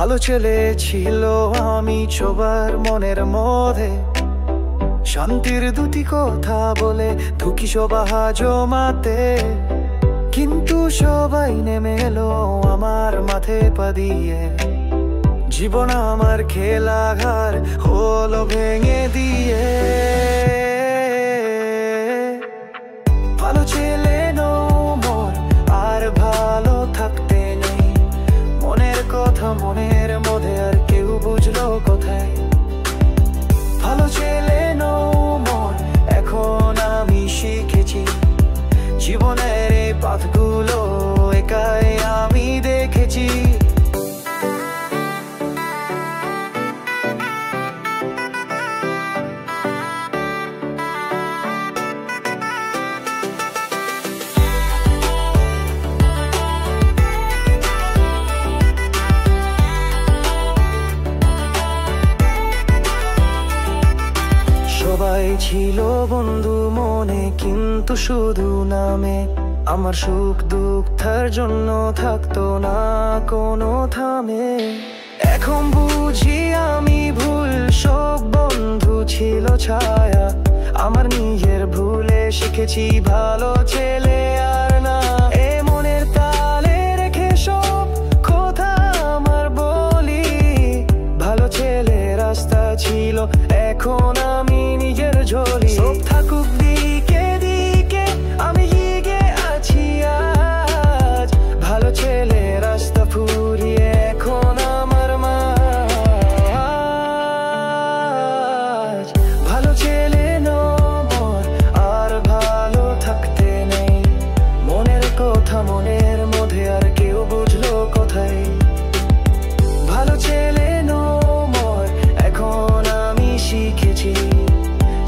ভালো ছেলে ছিল আমি সবার মনের মধ্যে, শান্তির দুটি কথা বলে দুঃখী সভা জমাতে। কিন্তু সবাই নেমে এলো আমার মাথে পা দিয়ে, জীবন আমার খেলাঘর হলো ভেঙে দিয়ে। ভালো ছেলে নও মোর, আর ভালো থাকতে নেই, মনের কথা মনের মধ্যে আর কেউ বুঝলো কোথায়। ভালো ছেলে নও মোর, এখন আমি শিখেছি জীবনের এই পথগুলো একাই আমি দেখেছি। সবাই ছিল বন্ধু মনে, কিন্তু শুধু নামে। আমার সুখ দুঃখ তার জন্য থাকতো না কোনো থামে। এখন বুঝি আমি ভুল, সব বন্ধু ছিল ছায়া। আমার নিজের ভুলে শিখেছি ভালো ছেলে আর না। এ মনের তালে রেখে সব কথা আমার বলি, ভালো ছেলে রাস্তা ছিল এখন আমি নিজের ঝোলি। সব থাকুক দিকে দিকে আমি হিগে আছি আজ, ভালো ছেলে রাস্তা ফুরিয়ে এখন আমার মাঝ। ভালো ছেলে নয় আর ভালো থাকতে নেই, মনের কথা মনের মধ্যে আর কেউ বুঝলো কোথায়। ভালো ছেলে নয় এখন আমি শিখেছি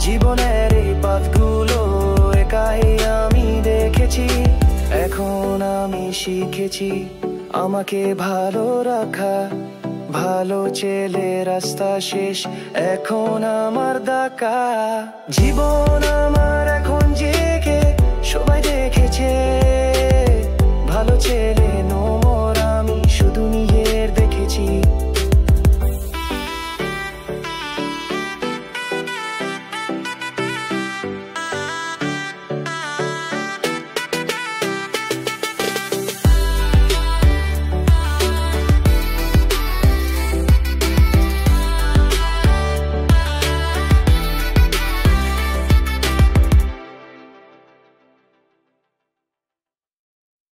জীবনের এই পথগুলো একাই আমি দেখেছি। এখন আমি শিখেছি আমাকে ভালো রাখা, ভালো ছেলে রাস্তা শেষ এখন আমার ডাকা। জীবন আমার এখন জেগে সবাই দেখেছে ভালো ছেলে